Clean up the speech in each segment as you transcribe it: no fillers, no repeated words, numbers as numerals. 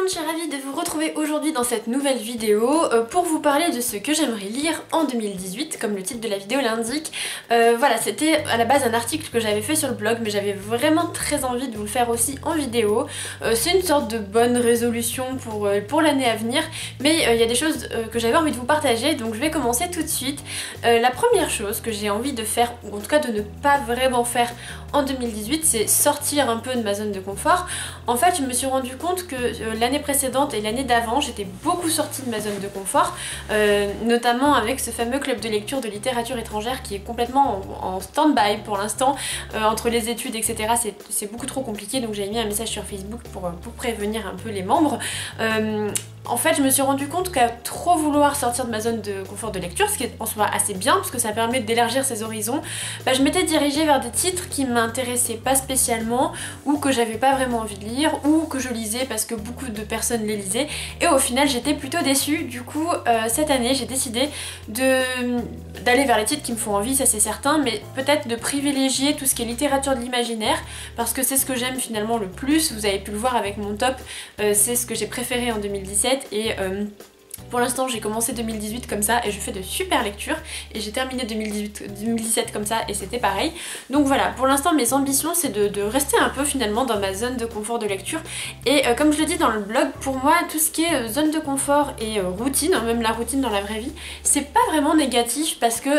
monde, je suis ravie de vous retrouver aujourd'hui dans cette nouvelle vidéo pour vous parler de ce que j'aimerais lire en 2018, comme le titre de la vidéo l'indique. Voilà, c'était à la base un article que j'avais fait sur le blog, mais j'avais vraiment très envie de vous le faire aussi en vidéo. C'est une sorte de bonne résolution pour l'année à venir, mais il y a des choses que j'avais envie de vous partager, donc je vais commencer tout de suite. La première chose que j'ai envie de faire, ou en tout cas de ne pas vraiment faire en 2018, c'est sortir un peu de ma zone de confort. En fait, je me suis rendu compte que l'année précédente et l'année d'avant, j'étais beaucoup sortie de ma zone de confort, notamment avec ce fameux club de lecture de littérature étrangère qui est complètement en stand-by pour l'instant, entre les études, etc. C'est beaucoup trop compliqué, donc j'ai mis un message sur Facebook pour prévenir un peu les membres. En fait, je me suis rendu compte qu'à trop vouloir sortir de ma zone de confort de lecture, ce qui est en soi assez bien parce que ça permet d'élargir ses horizons, je m'étais dirigée vers des titres qui m'intéressaient pas spécialement, ou que j'avais pas vraiment envie de lire, ou que je lisais parce que beaucoup de personnes les lisaient, et au final j'étais plutôt déçue. Du coup, cette année j'ai décidé d'aller vers les titres qui me font envie, ça c'est certain, mais peut-être de privilégier tout ce qui est littérature de l'imaginaire, parce que c'est ce que j'aime finalement le plus. Vous avez pu le voir avec mon top, c'est ce que j'ai préféré en 2017, et pour l'instant j'ai commencé 2018 comme ça et je fais de super lectures, et j'ai terminé 2017 comme ça et c'était pareil. Donc voilà, pour l'instant mes ambitions c'est de rester un peu finalement dans ma zone de confort de lecture, et comme je le dis dans le blog, pour moi tout ce qui est zone de confort et routine, même la routine dans la vraie vie, c'est pas vraiment négatif, parce que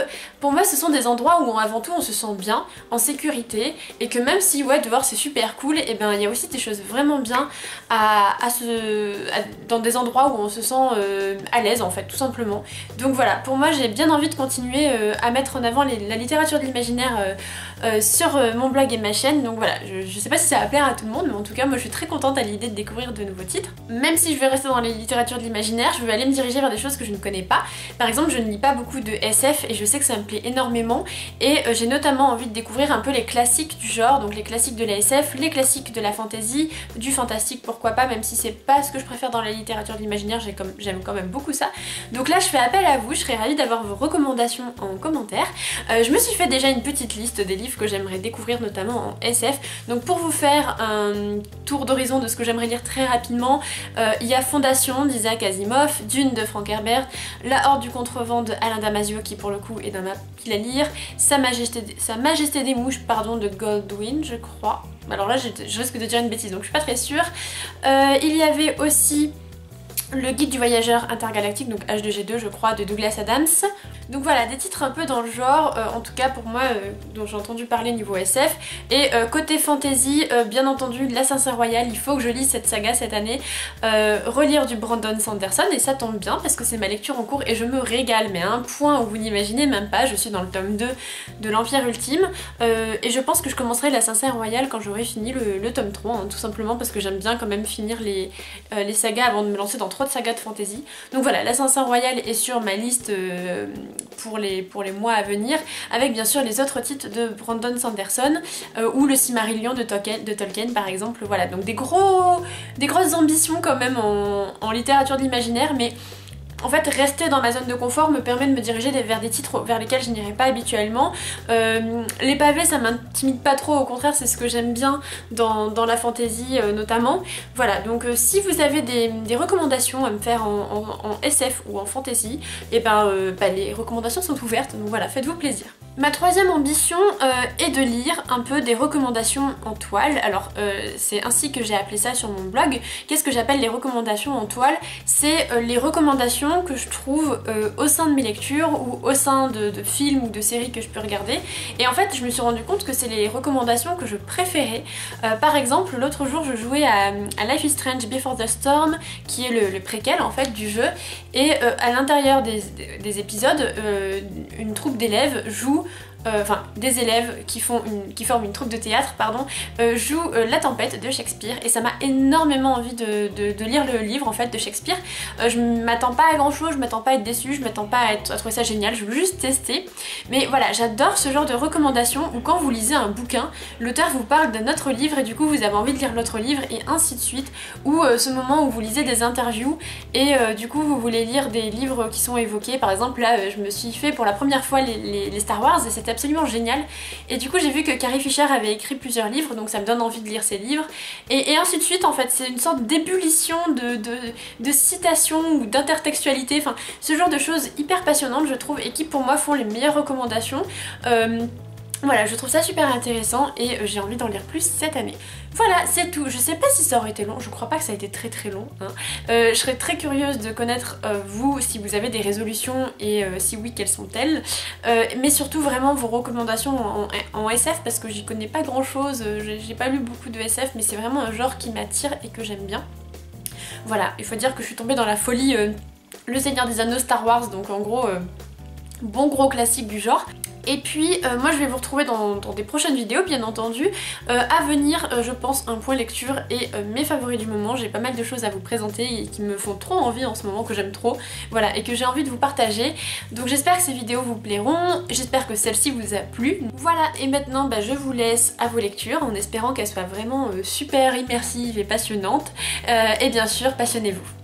pour moi ce sont des endroits où avant tout on se sent bien, en sécurité, et que même si ouais dehors c'est super cool, et ben il y a aussi des choses vraiment bien dans des endroits où on se sent à l'aise en fait, tout simplement. Donc voilà, pour moi j'ai bien envie de continuer à mettre en avant la littérature de l'imaginaire sur mon blog et ma chaîne. Donc voilà, je sais pas si ça va plaire à tout le monde, mais en tout cas moi je suis très contente à l'idée de découvrir de nouveaux titres. Même si je vais rester dans les littératures de l'imaginaire, je veux aller me diriger vers des choses que je ne connais pas. Par exemple, je ne lis pas beaucoup de SF et je sais que ça me plaît énormément, et j'ai notamment envie de découvrir un peu les classiques du genre, donc les classiques de la SF, les classiques de la fantasy, du fantastique pourquoi pas, même si c'est pas ce que je préfère dans la littérature de l'imaginaire, j'aime quand même beaucoup ça. Donc là je fais appel à vous, je serais ravie d'avoir vos recommandations en commentaire. Je me suis fait déjà une petite liste des livres que j'aimerais découvrir, notamment en SF. Donc pour vous faire un tour d'horizon de ce que j'aimerais lire très rapidement, il y a Fondation d'Isaac Asimov, Dune de Frank Herbert, La Horde du Contrevent de Alain Damasio qui pour le coup est dans ma pile à lire, Sa Majesté des Mouches pardon, de Goldwyn je crois. Alors là je risque de dire une bêtise donc je suis pas très sûre. Il y avait aussi Le Guide du Voyageur Intergalactique, donc H2G2 je crois, de Douglas Adams. Donc voilà, des titres un peu dans le genre, en tout cas pour moi, dont j'ai entendu parler niveau SF. Et côté fantasy, bien entendu, L'Assassin Royal, il faut que je lise cette saga cette année. Relire du Brandon Sanderson, et ça tombe bien parce que c'est ma lecture en cours et je me régale, mais à un point où vous n'imaginez même pas. Je suis dans le tome 2 de l'Empire Ultime, et je pense que je commencerai L'Assassin Royal quand j'aurai fini le tome 3, hein, tout simplement parce que j'aime bien quand même finir les sagas avant de me lancer dans trop de sagas de fantasy. Donc voilà, L'Assassin Royal est sur ma liste pour les mois à venir, avec bien sûr les autres titres de Brandon Sanderson, ou le Silmarillion de Tolkien par exemple. Voilà, donc des grosses ambitions quand même en littérature de l'imaginaire, mais en fait, rester dans ma zone de confort me permet de me diriger vers des titres vers lesquels je n'irais pas habituellement. Les pavés, ça m'intimide pas trop, au contraire, c'est ce que j'aime bien dans la fantasy notamment. Voilà, donc si vous avez des recommandations à me faire en SF ou en fantasy, et les recommandations sont ouvertes, donc voilà, faites-vous plaisir. Ma troisième ambition est de lire un peu des recommandations en toile. Alors c'est ainsi que j'ai appelé ça sur mon blog. Qu'est-ce que j'appelle les recommandations en toile? C'est les recommandations que je trouve au sein de mes lectures ou au sein de films ou de séries que je peux regarder. Et en fait je me suis rendu compte que c'est les recommandations que je préférais. Par exemple, l'autre jour je jouais à Life is Strange Before the Storm, qui est le préquel en fait du jeu, et à l'intérieur des épisodes, une troupe d'élèves joue des élèves qui forment une troupe de théâtre, jouent La Tempête de Shakespeare, et ça m'a énormément envie de lire le livre en fait de Shakespeare. Je m'attends pas à grand chose, je m'attends pas à être déçue, je m'attends pas à trouver ça génial, je veux juste tester. Mais voilà, j'adore ce genre de recommandations où quand vous lisez un bouquin, l'auteur vous parle d'un autre livre et du coup vous avez envie de lire l'autre livre, et ainsi de suite. Ou ce moment où vous lisez des interviews et du coup vous voulez lire des livres qui sont évoqués. Par exemple là je me suis fait pour la première fois les Star Wars, et c'était absolument génial. Et du coup j'ai vu que Carrie Fisher avait écrit plusieurs livres, donc ça me donne envie de lire ses livres. Et ainsi de suite en fait, c'est une sorte d'ébullition de citations ou d'intertextualité, enfin ce genre de choses hyper passionnantes je trouve et qui pour moi font les meilleures recommandations. Voilà, je trouve ça super intéressant et j'ai envie d'en lire plus cette année. Voilà, c'est tout. Je sais pas si ça aurait été long, je crois pas que ça a été très long. Hein. Je serais très curieuse de connaître vous, si vous avez des résolutions et si oui, quelles sont-elles. Mais surtout vraiment vos recommandations en SF parce que j'y connais pas grand chose, j'ai pas lu beaucoup de SF mais c'est vraiment un genre qui m'attire et que j'aime bien. Voilà, il faut dire que je suis tombée dans la folie Le Seigneur des Anneaux Star Wars, donc en gros, bon gros classique du genre. Et puis moi je vais vous retrouver dans des prochaines vidéos bien entendu. À venir je pense un point lecture et mes favoris du moment. J'ai pas mal de choses à vous présenter et qui me font trop envie en ce moment, que j'aime trop. Voilà, et que j'ai envie de vous partager. Donc j'espère que ces vidéos vous plairont, j'espère que celle-ci vous a plu. Voilà, et maintenant je vous laisse à vos lectures en espérant qu'elles soient vraiment super immersives et passionnantes. Et bien sûr, passionnez-vous.